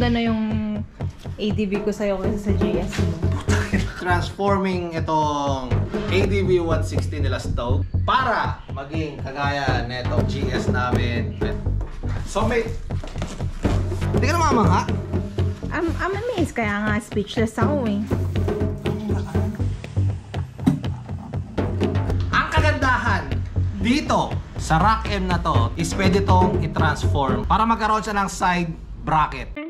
maganda na yung ADV ko sa'yo kaysa sa GS mo. Transforming itong ADV 160 nila Stoke para maging kagaya netong GS namin. So mate, hindi ka na mamangha? I'm amazed, kaya nga speechless ako eh. Ang kagandahan dito sa Rock M na to is pwede tong i-transform para magkaroon siya ng side bracket.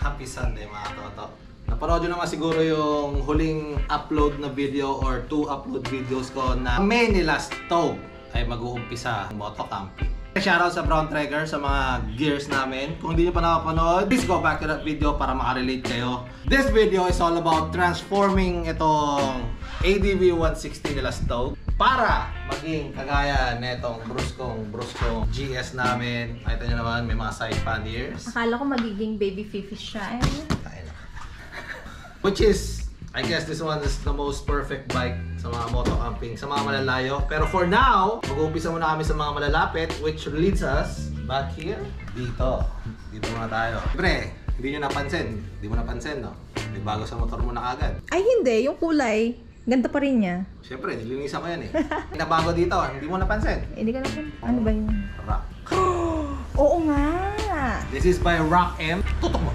Happy Sunday mga toto. Napanood nyo naman siguro yung huling upload na video or 2 upload videos ko na may nila Stoke ay mag-uumpisa moto camping. Shoutout sa Brown Traeger sa mga gears namin. Kung hindi nyo pa nakapanood, please go back to that video para makarelate kayo. This video is all about transforming itong ADV 160 nila Stoke para maging kagaya netong bruskong GS namin. Nakita nyo naman, may mga side panniers. Akala ko magiging baby fifi siya eh. Which is, I guess this one is the most perfect bike sa mga moto camping, sa mga malalayo. Pero for now, mag-uumpisa muna kami sa mga malalapit, which leads us back here. Dito muna tayo. Siyempre, hindi nyo napansin. Hindi mo napansin, no? May bago sa motor mo na agad. Ay hindi, yung kulay, ganda pa rin niya. Siyempre, nilinisan ko yan eh. Nabago dito, hindi mo napansin. Hindi ka napansin. Ano ba yun? Rock. Oo nga! This is by Rock M. Tutok mo.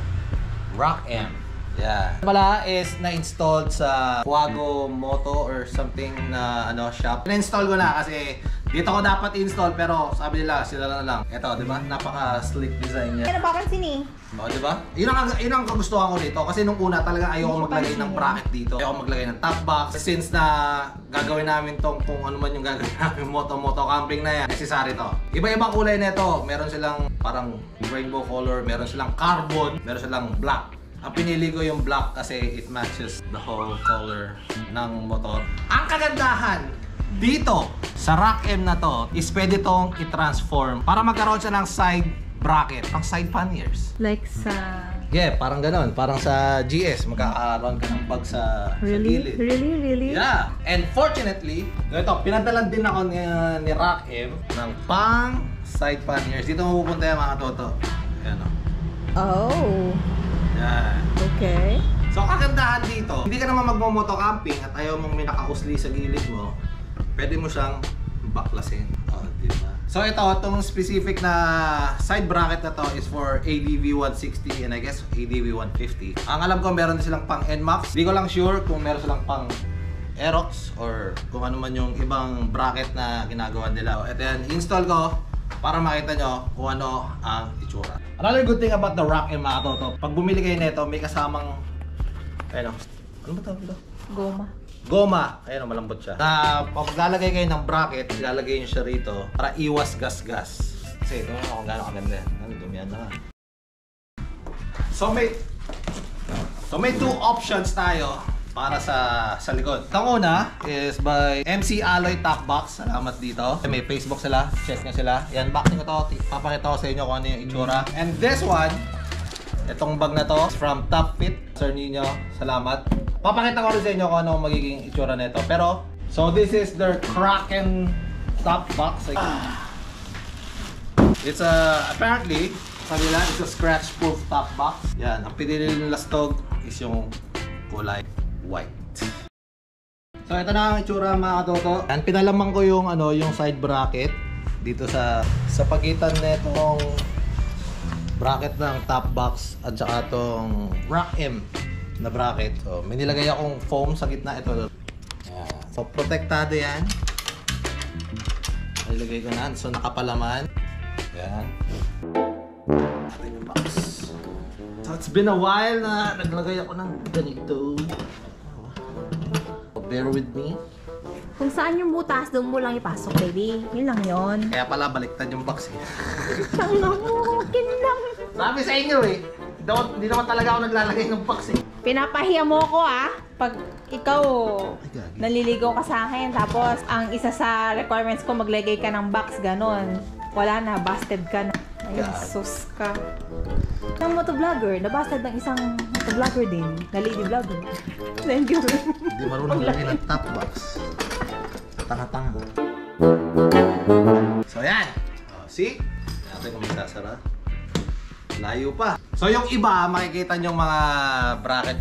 Rock M. Yeah. Pala is na-installed sa Fuego Moto or something na shop. Na-install ko na kasi dito ko dapat install pero sabi nila sila na lang. Ito, di ba? Napaka-sleek design niya. Ano ba kansin eh? O, di ba? Yun ang kagustuhan ko dito kasi nung una talaga ayoko maglagay ng bracket dito. Ayoko maglagay ng top box. Since na gagawin namin tong kung ano man yung gagawin namin moto camping na yan, necessary to. Iba-ibang kulay nito. Meron silang parang rainbow color, meron silang carbon, meron silang black. Ang pinili ko yung black kasi it matches the whole color ng motor. Ang kagandahan dito sa Rock M na to is pwede tong i-transform para magkaroon siya ng side bracket, pang side panniers. Like sa... Yeah, parang ganon. Parang sa GS, magkakaroon ka ng bag sa gilid. Really? Yeah. And fortunately, ito, pinadalan din ako ni Rock M ng pang side panniers. Dito mapupunta yung mga toto. Ayan o. Oh. Yan. Okay. So, kagandahan dito, hindi ka naman magmo-moto camping at ayaw mong may nakausli sa gilid mo, pwede mo siyang baklasin. Oh, diba? So, itong specific na side bracket na to is for ADV 160 and I guess ADV 150. Ang alam ko, meron din silang pang NMAX. Hindi ko lang sure kung meron silang pang Aerox or kung ano man yung ibang bracket na ginagawa nila. Ito yan, install ko para makita nyo kung ano ang itsura. Another good thing about the Rock M mga toto, pag bumili kayo nito, may kasamang ano ba tawag ito? Goma. Ayun, malambot siya. Na pag lalagay kayo ng bracket, ilalagay nyo siya rito para iwas gas-gas. Kasi ito kung gaano kaganda. Dumihan na. So may two options tayo para sa likod. Ang una is by MC Alloy Top Box. Salamat dito. May Facebook sila. Check nyo sila. Yan, boxing ko to. Papakita ko sa inyo kung ano yung itsura. And this one, itong bag na to is from Top Fit. Sir Nino, salamat. Papakita ko rin sa inyo kung ano magiging itsura nito. Pero, so this is their Kraken Top Box. It's apparently, sabi nila, it's a scratch-proof top box. Yan, ang pinili nila Stoke is yung kulay white. So ito na ang itsura mga katoto. Yan, pinalaman ko yung yung side bracket dito sa pagitan nitong bracket ng top box at saka tong Rock M na bracket. So may nilagay akong foam sa gitna ito. Yan. So protektado yan. Nilagay ko na. So nakapalaman. Yan. Atin yung box. So it's been a while na naglagay ako ng ganito. Bear with me. Kung saan yung butas, doon mo lang ipasok, baby. Yun lang yun. Kaya pala baliktad yung box eh. Ang namukin lang. Sabi sa inyo eh. Hindi naman talaga ako naglalagay ng box eh. Pinapahiya mo ko pag ikaw naliligaw ka sa akin, tapos ang isa sa requirements ko maglagay ka ng box, ganon. Wala na, busted ka na. Ay, sus ka. Ng motovlogger, nabasted ng isang motovlogger din, na lady vlogger. Thank you. Hindi marunong lagay ng top box. Tanga-tanga. So yan. See? Natin kung may sasara. Layo pa. So yung iba, makikita nyo mga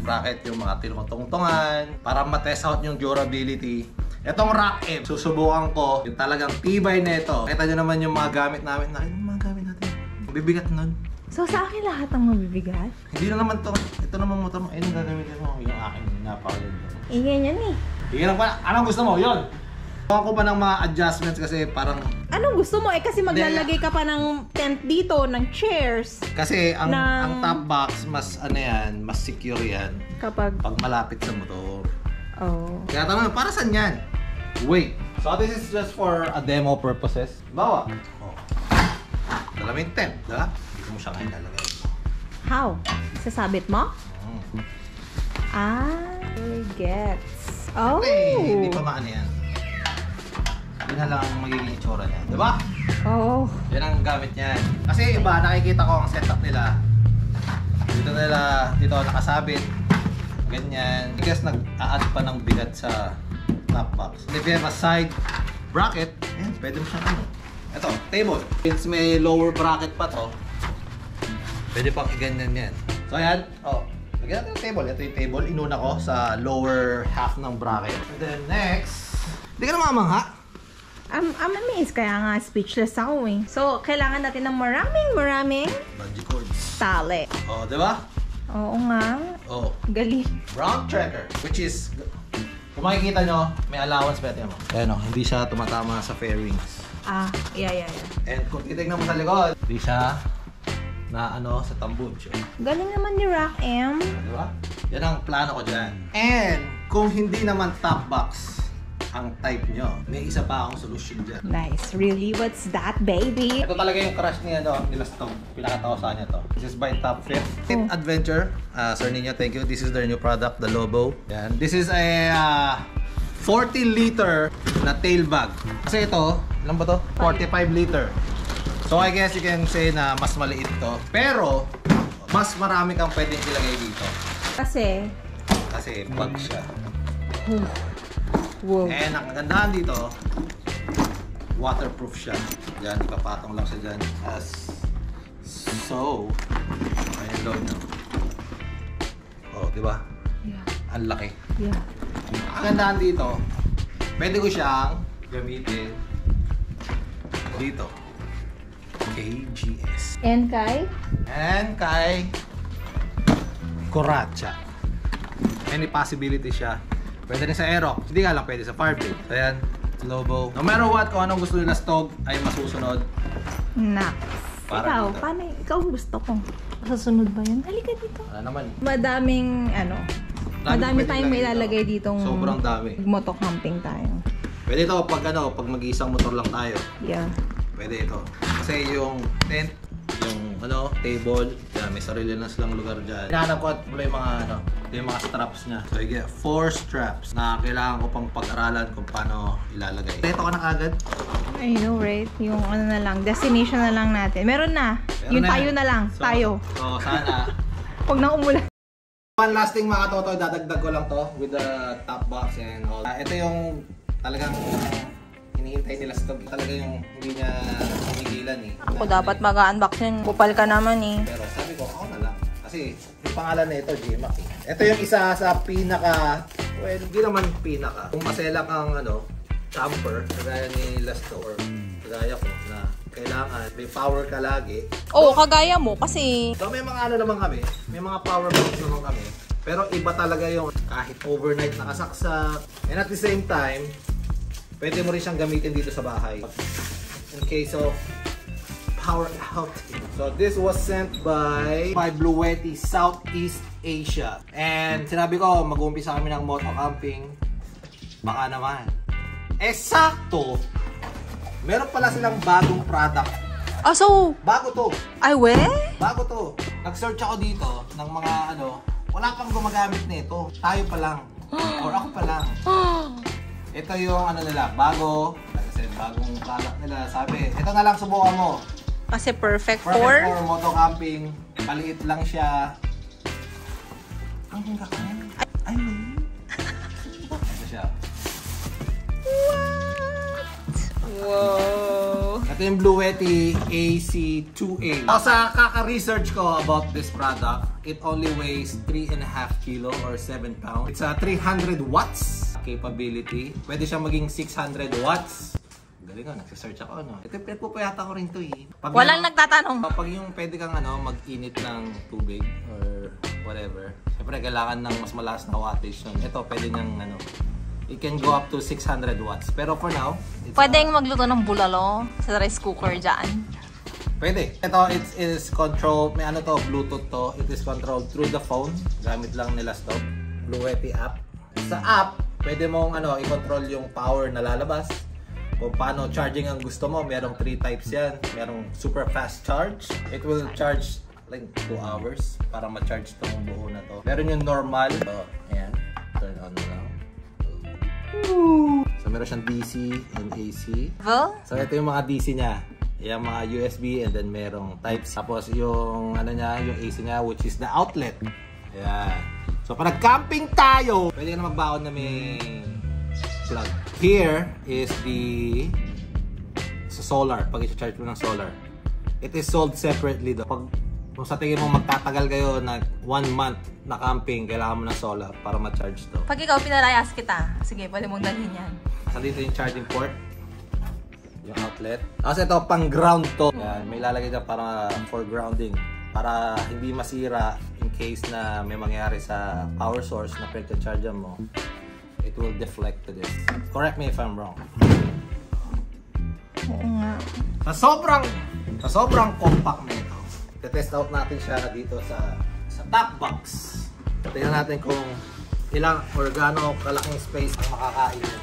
bracket, yung mga tinutungtungan para matest out yung durability. Itong Rock M, susubukan ko yung talagang tibay nito. Kita nyo naman yung mga gamit namin. Yung mga gamit natin. Bibigat nun. So sa akin lahat ang mabibigat? Hindi na naman to. Ito naman motor mo. Ayun, gagamitin mo. Yung akin, napakalindo. Ingay yan eh. Sige lang pa. Anong gusto mo? Yun. Gawa ko pa ng mga adjustments kasi parang... Anong gusto mo? Kasi maglalagay ka pa ng tent dito, ng chairs. Kasi ang top box, mas ano yan, mas secure yan. Kapag... Pag malapit sa motor. Oh. Kaya tanong, para saan yan? Wait. So this is just for a demo purposes. Bawa. Oh. Dala mo yung tent, diba? Dito mo siya ngayon lalagay. How? Sasabit mo? I gets. Oh! Okay, hindi pa maano yan. Yun na lang ang magiging itsura niya. Diba? Oh. Yan ang gamit niyan. Kasi iba, nakikita ko ang setup nila. Dito nakasabit. Ganyan. I guess nag-a-add pa ng bigat sa top box. If you have a side bracket, yan, pwede mo siyang ano. Ito, table. Since may lower bracket pa to, pwede pang i-ganyan yan. So ayan, lagyan natin yung table. Ito yung table. Inuna ko sa lower half ng bracket. And then next, hindi ka na mamangha. I'm amazed, kaya nga speechless ako eh. So, kailangan natin ng maraming Bungee cords. tali. Oh, di ba? Oo nga. Oh. Galing. Brown checker, which is, kung makikita nyo, may allowance pa mo. Ayan o, hindi siya tumatama sa fairings. Ah, yeah. And kung titignan mo sa likod, hindi siya na ano sa tambog siya. Galing naman ni Rock M. Di ba? Yan ang plano ko dyan. And kung hindi naman top box ang type nyo, may isa pa akong solution dyan. Nice. Really? What's that, baby? Ito talaga yung crush niya, nila Stove. Pinakatawasan niya to. This is by Top Fit. Fit Adventure. Sir Nino, thank you. This is their new product, the Lobo. Yan. This is a 40-liter na tail bag. Kasi ito, ilan ba to? 45 liter. So I guess you can say na mas maliit to. Pero, mas marami kang pwedeng ilagay dito. Kasi bag siya. wow. And ang kagandahan dito, waterproof siya. Diyan, ipapatong lang siya dyan. As so, ayun load na. Oh, di ba? Yeah. Ang laki. Yeah. Ang kagandahan dito, pwede ko siyang gamitin dito. KGS. And kay Koratsa. Any possibility siya. Pwede rin sa Aerox. Hindi nga lang pwede sa Fireblade. So yan, Lobo. No matter what, kung anong gusto nila Stove ay masusunod. Nax. Para Ikaw, dito. paano? Ikaw gusto ko. Kasunod ba yun? Halika dito. Wala naman. Madami pwede tayong may ilagay ilalagay dito. ditong Sobrang dami. moto camping tayo. Pwede ito pag mag-iisang motor lang tayo. Yeah. Pwede ito. Kasi yung tent, yung table, yan, may sarili na silang lugar dyan. Hinahanap ko at yung mga straps niya. So, I get 4 straps na kailangan ko pang pag-aralan kung paano ilalagay. Ito ko na kagad. I know, right? Yung na lang, destination na lang natin. Meron na. Yung tayo na lang. So, tayo. So, sana. Huwag nang umulan. One last thing mga katotoy, dadagdag ko lang to with the top box and all. Ito yung talagang hinihintay nila sa Stove. Talaga yung hindi niya hinigilan eh. Ako dapat mag-unbox yun. Bupal ka naman eh. Pero sabi ko, ako na lang. Kasi yung pangalan na ito, J-Mac eh. Ito yung isa sa pinaka, well, hindi naman pinaka. Kung maselak ang camper, kagaya ni Lasto or kagaya ko na kailangan may power ka lagi. Oo, kagaya mo kasi... So may mga naman kami, may mga power banks naman kami. Pero iba talaga yung kahit overnight nakasaksak. And at the same time, pwede mo rin siyang gamitin dito sa bahay. In case of power outage. So this was sent by Bluetti, Southeast Asia. And sinabi ko, mag-uumpisa kami ng moto camping. Baka naman. Eksakto! Meron pala silang bagong product. Ah, so... Bago to. Ay, we? Bago to. Nag-search ako dito ng mga wala pang gumagamit nito. Tayo pa lang. Or ako pa lang. Ito yung nila, bago. Kasi bagong product nila. Sabi, ito na lang subukan mo. Kasi perfect For moto camping. Maliit lang siya. Ang kakain. Ay, ito siya. Wow! Ito Ito yung Bluetti AC2A. Sa kaka-research ko about this product, it only weighs 3.5 kilo or 7 pounds. It's a 300 watts capability. Pwede siya maging 600 watts. Galing ko, nagsisearch ako, no? Ito, pinagpupayata ko rin to eh. Walang nagtatanong. Kapag yung pwede kang mag-init ng tubig or whatever, siyempre kailangan ng mas malakas na wattage nun. Ito, pwede niyang it can go up to 600 watts. Pero for now, Pwedeng magluto ng bulalo sa rice cooker dyan. Pwede. Ito, it is controlled, may Bluetooth to. It is controlled through the phone. Gamit lang nila stove. Bluetti app. Sa app, pwede mong i-control yung power na lalabas. Kung paano charging ang gusto mo, merong 3 types yan. Merong super fast charge. It will charge like 2 hours para ma-charge itong buo na to. Meron yung normal. So, ayan. Turn on na lang. So, meron siyang DC and AC. So, ito yung mga DC niya. Yung mga USB and then merong types. Tapos, yung yung AC niya, which is the outlet. Ayan. So, pag nag-camping tayo, pwede ka na magbaon na may plug. Here is the solar. Pag i-charge mo ng solar. It is sold separately. Kung sa tingin mo magtatagal kayo na 1 month na camping, kailangan mo ng solar para ma-charge to. Pag ikaw pinalayas kita, sige, pwede mong dalhin yan. Dito yung charging port. Yung outlet. Kasi ito, pang ground to. Yan, may lalagay dyan para for grounding. Para hindi masira in case na may mangyari sa power source na pinag-charge mo. It will deflect to this. Correct me if I'm wrong. Oo nga. Sa sobrang compact na ito, test out natin siya dito sa top box. Tingnan natin kung ilang or gaano kalaking space ang makakain mo.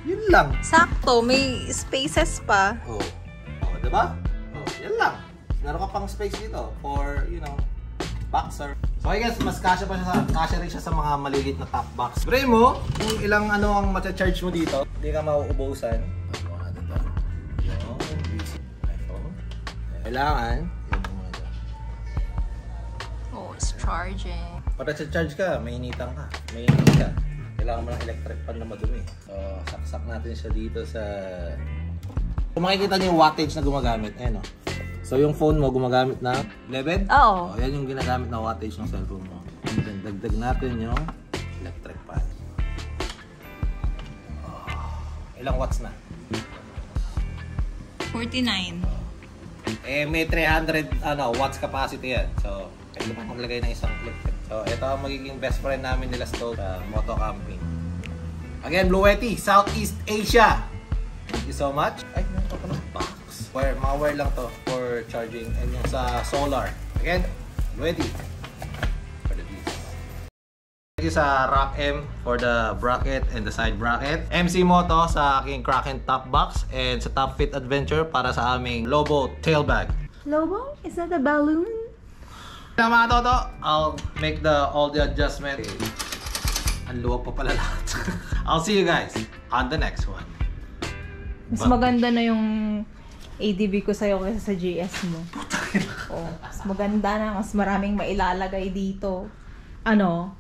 Yun lang. Sakto, may spaces pa. Oh, diba? Oh, yan lang. Meron ka pang space dito for, boxer. So I guess mas kasya rin siya sa mga maliliit na top box. Spray mo, kung ilang ang ma-charge mo dito, hindi ka mauubusan. Kailangan, Oh, it's charging. pag na-charge ka, may initan ka. May init ka. Kailangan mo ng electric pan na madumi. So, saksak natin siya dito sa... Kung makikita niyo yung wattage na gumagamit, ayan o. So, yung phone mo gumagamit na 11? Oo. Yan yung ginagamit na wattage ng cellphone mo. Then, dagdag natin yung electric pan. Ilang watts na? 49. May 300 watts capacity yan. So, pwede mo maglagay ng isang clip. So, ito ang magiging best friend namin nila sa moto camping. Again, Bluetti, Southeast Asia. Thank you so much. Ay, meron pa ng box. Mga wire lang to for charging and yung sa solar. Again, Bluetti. For the piece. Thank you sa Rock M for the bracket and the side bracket. MC Moto sa aking Kraken top box and sa Top Fit Adventure para sa aming Lobo tail bag. Lobo? Is that a balloon? Mga Toto, I'll make all the adjustment. Ang luwag pa pala lahat. I'll see you guys on the next one. Mas maganda na yung ADB ko sa'yo kaysa sa GS mo. Oh, mas maganda na, mas maraming mailalagay dito. Ano?